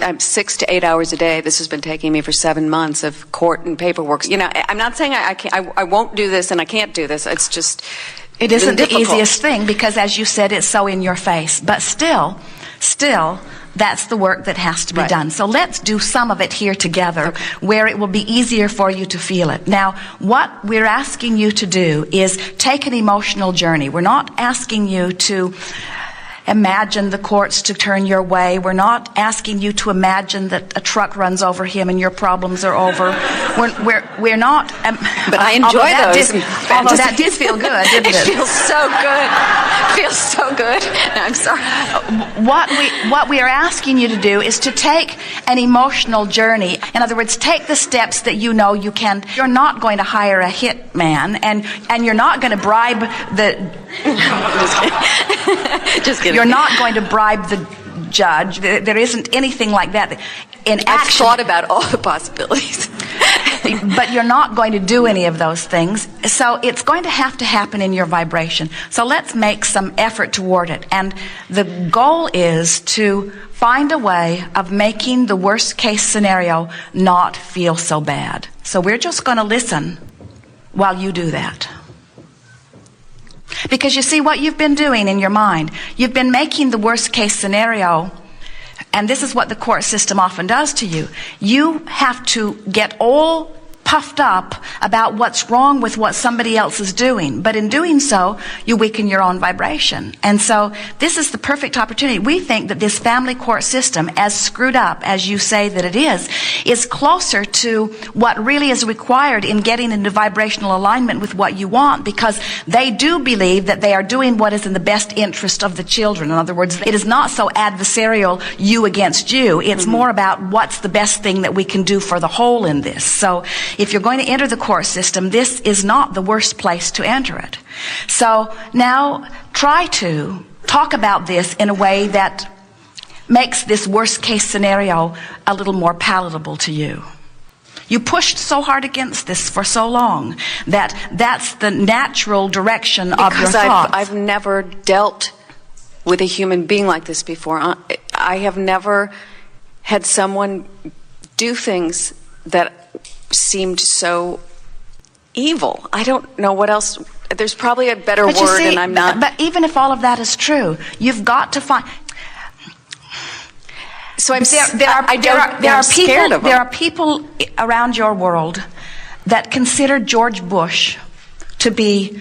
I'm 6 to 8 hours a day. This has been taking me for 7 months of court and paperwork. You know, I'm not saying I won't do this and I can't do this. It's just it isn't the difficult. easiest thing because, as you said, it's so in your face. But still, that's the work that has to be done. So let's do some of it here together where it will be easier for you to feel it. Now, what we're asking you to do is take an emotional journey. We're not asking you to imagine the courts to turn your way. We're not asking you to imagine that a truck runs over him and your problems are over. We're not. But I enjoy those. Although that did feel good, didn't it? It feels so good. It feels so good. No, I'm sorry. What we are asking you to do is to take an emotional journey. In other words, take the steps that you know you can. You're not going to hire a hit man, and you're not going to bribe the. Just kidding. You're not going to bribe the judge. There isn't anything like that. I've thought about all the possibilities. But you're not going to do any of those things. So it's going to happen in your vibration. So let's make some effort toward it. And the goal is to find a way of making the worst case scenario not feel so bad. So we're just going to listen while you do that. Because you see what you've been doing in your mind. You've been making the worst case scenario, and this is what the court system often does to you. You have to get all puffed up about what's wrong with what somebody else is doing. But in doing so, you weaken your own vibration. And so this is the perfect opportunity. We think that this family court system, as screwed up as you say that it is closer to what really is required in getting into vibrational alignment with what you want, because they do believe that they are doing what is in the best interest of the children. In other words, it is not so adversarial, you against you. It's more about what's the best thing that we can do for the whole in this. So if you're going to enter the court system, this is not the worst place to enter it. So now try to talk about this in a way that makes this worst case scenario a little more palatable to you. You pushed so hard against this for so long that that's the natural direction of your thoughts. I've never dealt with a human being like this before. I have never had someone do things that seemed so evil. I don't know what else. There's probably a better word, and I'm not. But even if all of that is true, you've got to find. So I'm There are people around your world that consider George Bush to be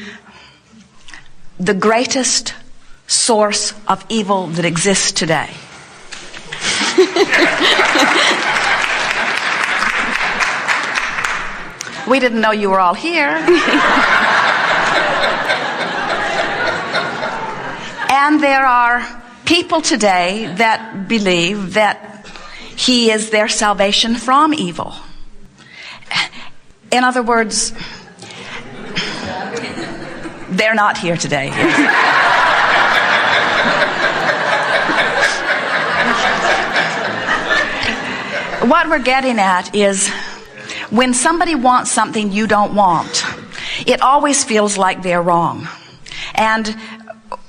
the greatest source of evil that exists today. We didn't know you were all here. And there are people today that believe that he is their salvation from evil. In other words, they're not here today. What we're getting at is, when somebody wants something you don't want, it always feels like they're wrong. And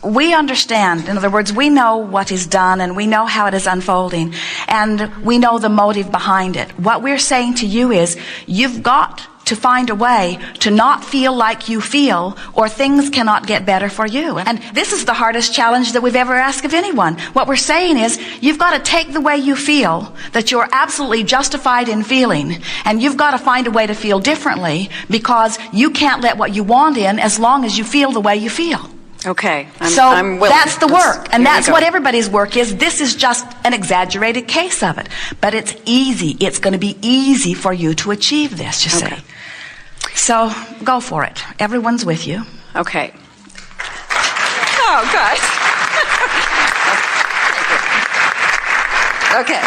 we understand, in other words, we know what is done and we know how it is unfolding and we know the motive behind it. What we're saying to you is, you've got to find a way to not feel like you feel, or things cannot get better for you. And this is the hardest challenge that we've ever asked of anyone. What we're saying is, you've got to take the way you feel, that you're absolutely justified in feeling, and you've got to find a way to feel differently, because you can't let what you want in as long as you feel the way you feel. Okay. I'm willing. That's the work, and that's what everybody's work is. This is just an exaggerated case of it. But it's easy. It's going to be easy for you to achieve this, you see. So go for it. Everyone's with you. Okay. Oh, God. Okay.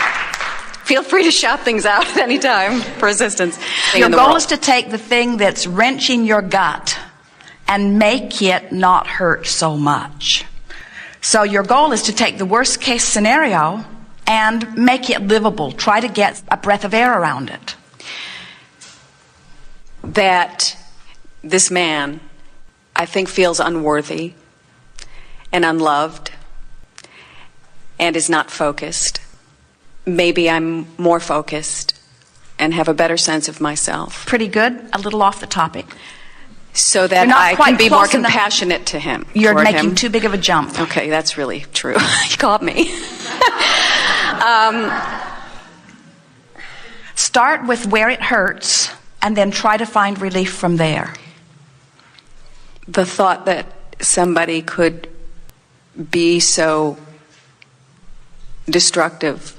Feel free to shout things out at any time for assistance. Your goal is to take the thing that's wrenching your gut and make it not hurt so much. So your goal is to take the worst case scenario and make it livable. Try to get a breath of air around it. That this man, I think, feels unworthy and unloved and is not focused maybe I'm more focused and have a better sense of myself. Pretty good. A little off the topic. So that I can be more compassionate to him. You're making too big of a jump. Okay, that's really true. You caught me. Start with where it hurts and then try to find relief from there. The thought that somebody could be so destructive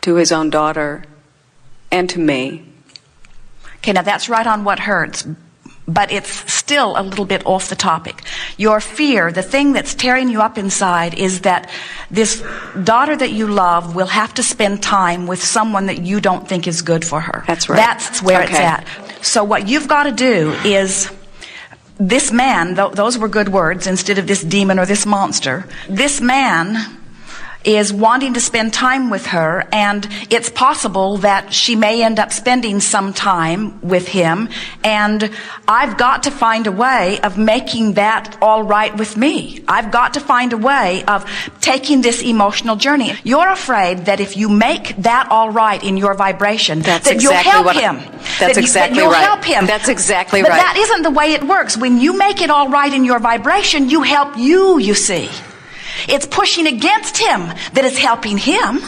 to his own daughter and to me. Okay, now that's right on what hurts, but it's still a little bit off the topic. Your fear, the thing that's tearing you up inside, is that this daughter that you love will have to spend time with someone that you don't think is good for her. That's right. That's where it's at. So what you've got to do is, this man, those were good words instead of this demon or this monster, this man is wanting to spend time with her, and it's possible that she may end up spending some time with him, and I've got to find a way of making that all right with me. I've got to find a way of taking this emotional journey. You're afraid that if you make that all right in your vibration, that you'll help him. That's exactly right. Help him. That's exactly right. But that isn't the way it works. When you make it all right in your vibration, you help you see. It's pushing against him that is helping him.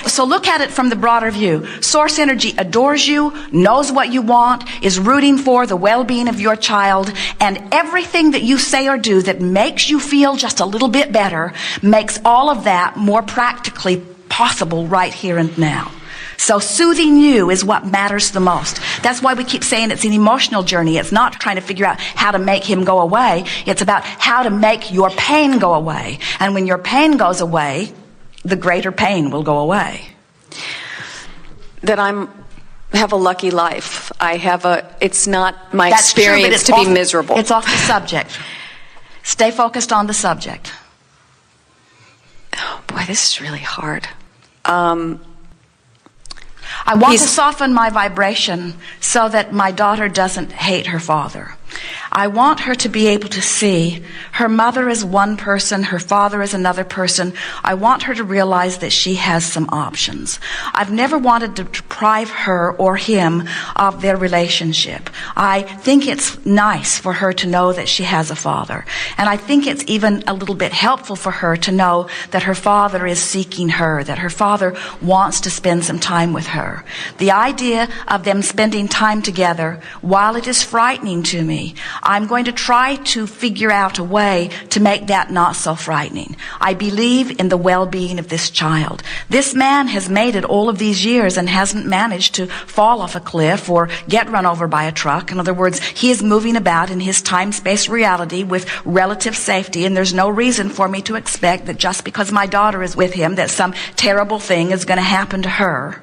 So look at it from the broader view. Source energy adores you, knows what you want, is rooting for the well-being of your child, and everything that you say or do that makes you feel just a little bit better makes all of that more practically possible right here and now. So soothing you is what matters the most. That's why we keep saying it's an emotional journey. It's not trying to figure out how to make him go away. It's about how to make your pain go away. And when your pain goes away, the greater pain will go away. That have a lucky life. It's not my That's experience true, to be miserable. It's off the subject. Stay focused on the subject. Oh boy, this is really hard. I want to soften my vibration so that my daughter doesn't hate her father. I want her to be able to see her mother is one person, her father is another person. I want her to realize that she has some options. I've never wanted to deprive her or him of their relationship. I think it's nice for her to know that she has a father. And I think it's even a little bit helpful for her to know that her father is seeking her, that her father wants to spend some time with her. The idea of them spending time together, while it is frightening to me, I'm going to try to figure out a way to make that not so frightening. I believe in the well-being of this child. This man has made it all of these years and hasn't managed to fall off a cliff or get run over by a truck. In other words, he is moving about in his time-space reality with relative safety, and there's no reason for me to expect that just because my daughter is with him that some terrible thing is going to happen to her.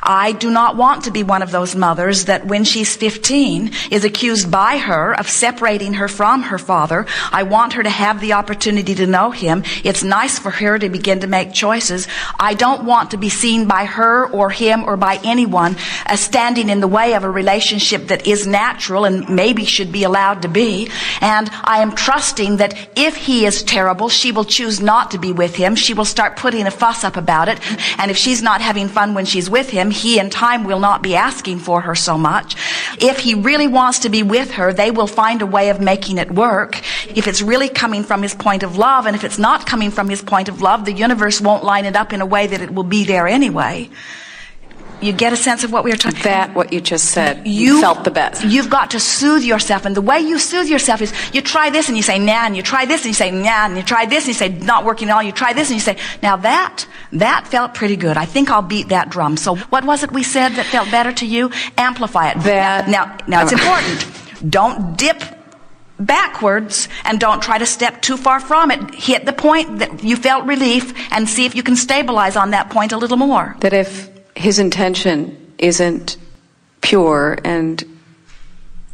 I do not want to be one of those mothers that when she's 15 is accused by her of separating her from her father. I want her to have the opportunity to know him. It's nice for her to begin to make choices. I don't want to be seen by her or him or by anyone as standing in the way of a relationship that is natural and maybe should be allowed to be. And I am trusting that if he is terrible, she will choose not to be with him. She will start putting a fuss up about it. And if she's not having fun when she's with him, he in time will not be asking for her so much. If he really wants to be with her, they will find a way of making it work. If it's really coming from his point of love, and if it's not coming from his point of love, the universe won't line it up in a way that it will be there anyway. You get a sense of what we were talking about? What you just said, you felt the best. You've got to soothe yourself, and the way you soothe yourself is you try this and you say, nah, and you try this and you say, nah, and you try this and you say, not working at all, you try this and you say, now that felt pretty good. I think I'll beat that drum. So what was it we said that felt better to you? Amplify it. Now it's important. Don't dip backwards and don't try to step too far from it. Hit the point that you felt relief and see if you can stabilize on that point a little more. That if his intention isn't pure and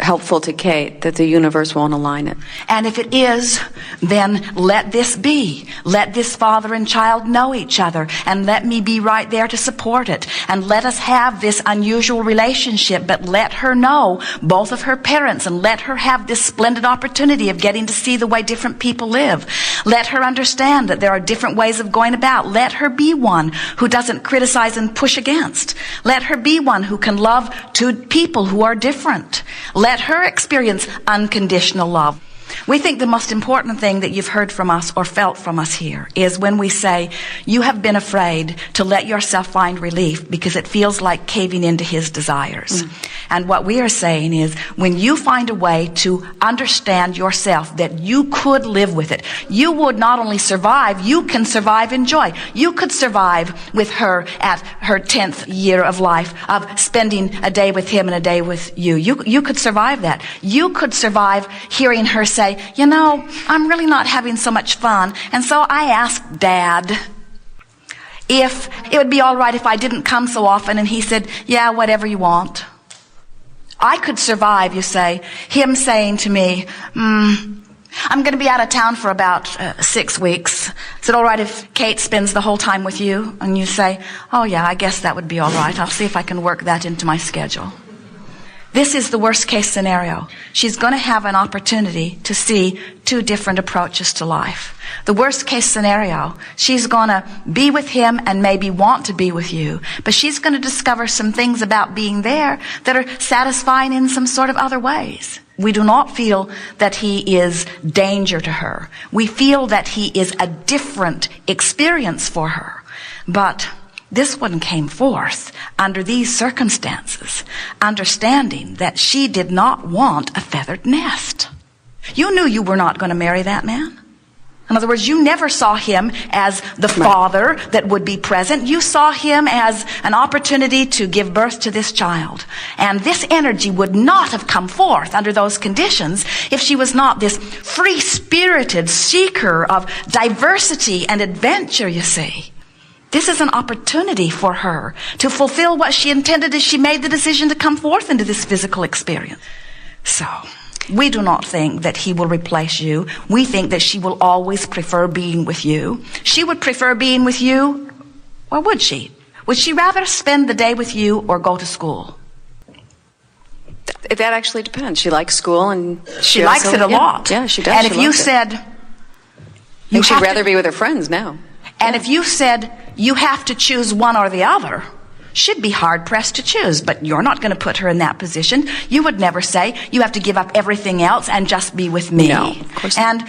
helpful to Kate that the universe won't align it. And if it is, then let this be. Let this father and child know each other, and let me be right there to support it. And let us have this unusual relationship, but let her know both of her parents, and let her have this splendid opportunity of getting to see the way different people live. Let her understand that there are different ways of going about. Let her be one who doesn't criticize and push against. Let her be one who can love two people who are different. Let her experience unconditional love. We think the most important thing that you've heard from us or felt from us here is when we say, you have been afraid to let yourself find relief because it feels like caving into his desires. And what we are saying is, when you find a way to understand yourself that you could live with it, you would not only survive, you can survive in joy. You could survive with her at her 10th year of life, of spending a day with him and a day with you. You could survive that. You could survive hearing her say, you know, I'm really not having so much fun, and so I asked Dad if it would be all right if I didn't come so often, and he said, yeah, whatever you want. I could survive, you say, him saying to me, I'm going to be out of town for about 6 weeks. Is it all right if Kate spends the whole time with you? And you say, oh yeah, I guess that would be all right. I'll see if I can work that into my schedule. This is the worst case scenario. She's going to have an opportunity to see two different approaches to life. The worst case scenario, she's going to be with him and maybe want to be with you, but she's going to discover some things about being there that are satisfying in some sort of other ways. We do not feel that he is danger to her. We feel that he is a different experience for her. But this one came forth under these circumstances, understanding that she did not want a feathered nest. You knew you were not going to marry that man. In other words, you never saw him as the father that would be present. You saw him as an opportunity to give birth to this child. And this energy would not have come forth under those conditions if she was not this free-spirited seeker of diversity and adventure, you see. This is an opportunity for her to fulfill what she intended as she made the decision to come forth into this physical experience. So, we do not think that he will replace you. We think that she will always prefer being with you. She would prefer being with you, or would she? Would she rather spend the day with you or go to school? That actually depends. She likes school, and she likes it a lot. Yeah, she does. And if you said, she'd rather be with her friends now. And if you said you have to choose one or the other, she'd be hard-pressed to choose, but you're not going to put her in that position. You would never say, you have to give up everything else and just be with me. No, of course not.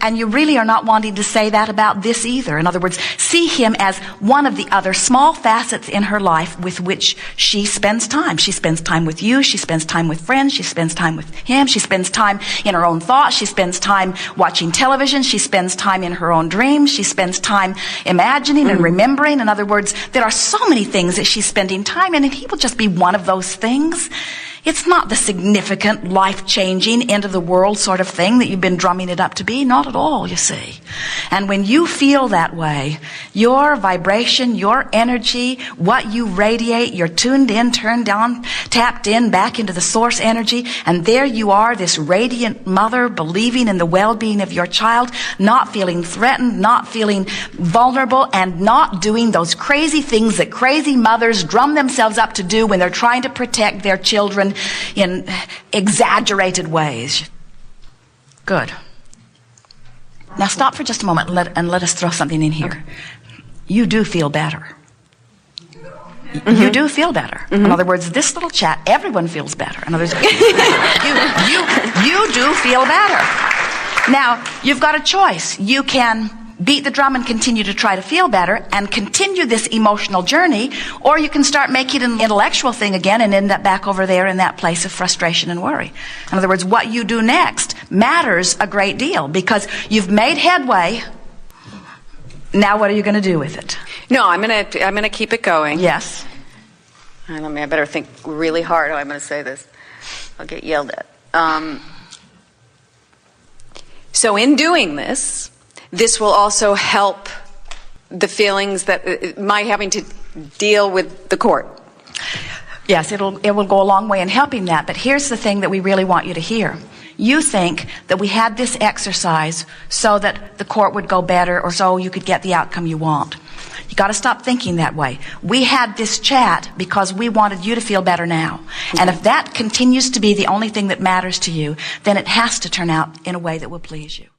And you really are not wanting to say that about this either. In other words, see him as one of the other small facets in her life with which she spends time. She spends time with you, she spends time with friends, she spends time with him, she spends time in her own thoughts, she spends time watching television, she spends time in her own dreams, she spends time imagining and remembering. In other words, there are so many things that she's spending time in, and he will just be one of those things. It's not the significant, life-changing, end-of-the-world sort of thing that you've been drumming it up to be. Not at all, you see. And when you feel that way, your vibration, your energy, what you radiate, you're tuned in, turned on, tapped in, back into the source energy, and there you are, this radiant mother, believing in the well-being of your child, not feeling threatened, not feeling vulnerable, and not doing those crazy things that crazy mothers drum themselves up to do when they're trying to protect their children in exaggerated ways. Good. Now stop for just a moment and let us throw something in here. Okay. You do feel better. You do feel better. In other words, this little chat, everyone feels better. In other words, you do feel better. Now, you've got a choice. You can beat the drum and continue to try to feel better and continue this emotional journey, or you can start making it an intellectual thing again and end up back over there in that place of frustration and worry. In other words, what you do next matters a great deal because you've made headway. Now what are you going to do with it? No, I'm going to keep it going. Yes. I better think really hard how I'm going to say this. I'll get yelled at. So in doing this will also help the feelings that my having to deal with the court. Yes, it will go a long way in helping that. But here's the thing that we really want you to hear. You think that we had this exercise so that the court would go better or so you could get the outcome you want. You got to stop thinking that way. We had this chat because we wanted you to feel better now. And if that continues to be the only thing that matters to you, then it has to turn out in a way that will please you.